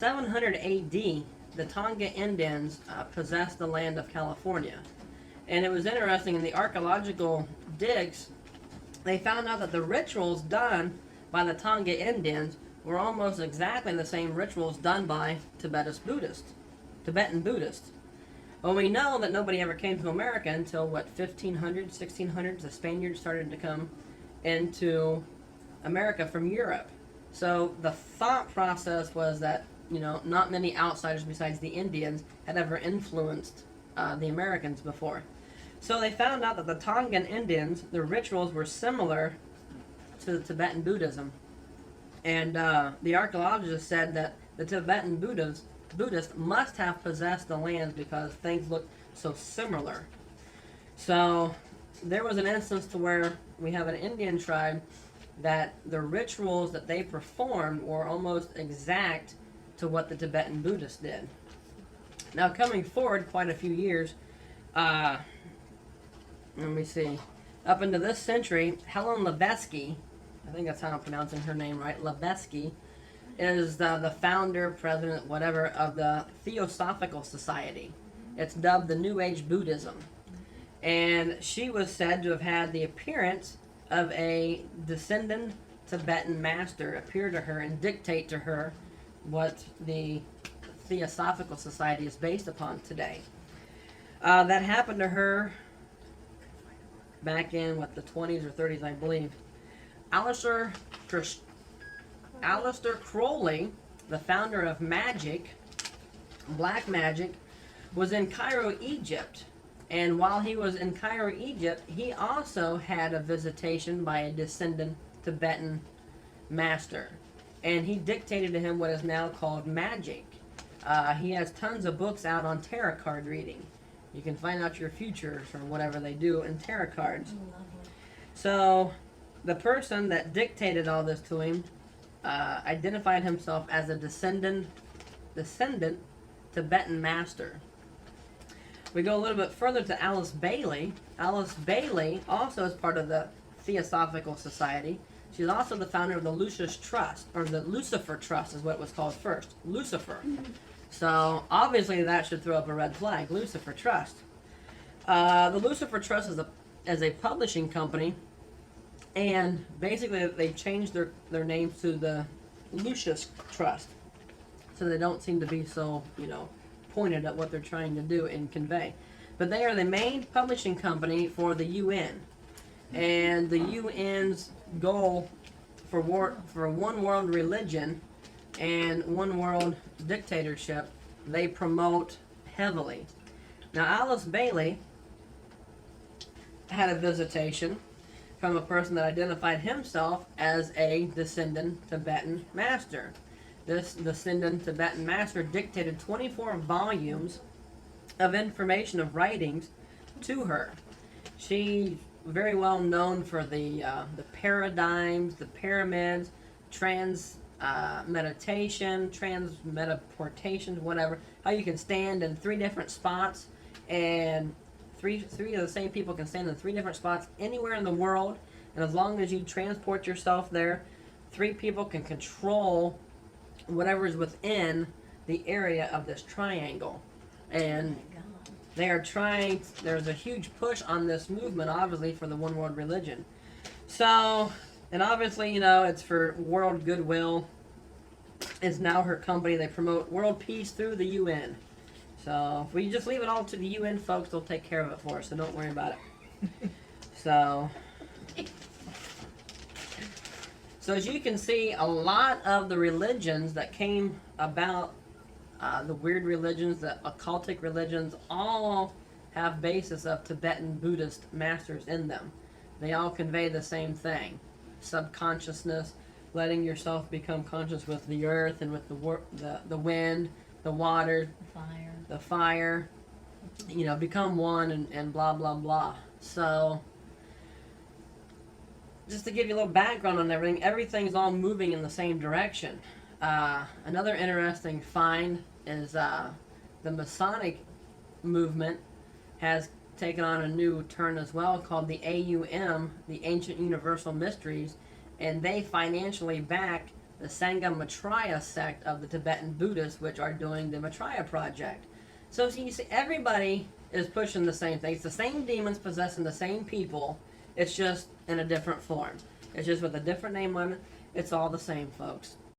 700 AD, the Tonga Indians possessed the land of California. And it was interesting, in the archaeological digs, they found out that the rituals done by the Tonga Indians were almost exactly the same rituals done by Tibetan Buddhists. Well, we know that nobody ever came to America until, 1500s, 1600s, the Spaniards started to come into America from Europe. So the thought process was that, not many outsiders besides the Indians had ever influenced the Americans before. So they found out that the Tongan Indians, their rituals were similar to Tibetan Buddhism. And the archaeologists said that the Tibetan Buddhists must have possessed the lands because things looked so similar. So there was an instance to where we have an Indian tribe that the rituals that they performed were almost exact to what the Tibetan Buddhists did. Now, coming forward quite a few years, let me see, up into this century, Helen Blavatsky, I think that's how I'm pronouncing her name right, Blavatsky, is the founder, president, whatever, of the Theosophical Society. It's dubbed the New Age Buddhism. And she was said to have had the appearance of a descendant Tibetan master appear to her and dictate to her what the Theosophical Society is based upon today. That happened to her back in, the 20s or 30s, I believe. Aleister Crowley, the founder of magic, black magic, was in Cairo, Egypt. And while he was in Cairo, Egypt, he also had a visitation by a descendant Tibetan master. And he dictated to him what is now called magic. He has tons of books out on tarot card reading. You can find out your futures or whatever they do in tarot cards. So the person that dictated all this to him identified himself as a descendant Tibetan master. We go a little bit further to Alice Bailey. Alice Bailey also is part of the Theosophical Society. She's also the founder of the Lucis Trust, or the Lucifer Trust is what it was called first. Lucifer. So obviously that should throw up a red flag. Lucifer Trust. The Lucifer Trust is a publishing company, and basically they changed their names to the Lucis Trust, so they don't seem to be so pointed at what they're trying to do and convey. But they are the main publishing company for the UN, and the UN's goal for one world religion and one world dictatorship, they promote heavily. Now, Alice Bailey had a visitation from a person that identified himself as a descendant Tibetan master. This descendant Tibetan master dictated 24 volumes of information, of writings, to her. She's very well known for the paradigms, the pyramids, meditation, transportation, whatever. How you can stand in 3 different spots, and three of the same people can stand in 3 different spots anywhere in the world, and as long as you transport yourself there, 3 people can control whatever is within the area of this triangle. And they are trying, there's a huge push on this movement, obviously, for the one world religion. So, and obviously, it's for world goodwill. It's now her company. They promote world peace through the UN. So, if we just leave it all to the UN folks, they'll take care of it for us, so don't worry about it. So as you can see, a lot of the religions that came about, the weird religions, the occultic religions, all have basis of Tibetan Buddhist masters in them. They all convey the same thing: subconsciousness, letting yourself become conscious with the earth and with the wind, the water, the fire, become one, and blah blah blah. So just to give you a little background on everything, everything's all moving in the same direction. Another interesting find is the Masonic movement has taken on a new turn as well, called the AUM, the Ancient Universal Mysteries, and they financially back the Sangha Maitreya sect of the Tibetan Buddhists, which are doing the Maitreya project. So you see, everybody is pushing the same thing. It's the same demons possessing the same people. It's just in a different form. It's just with a different name on it. It's all the same, folks.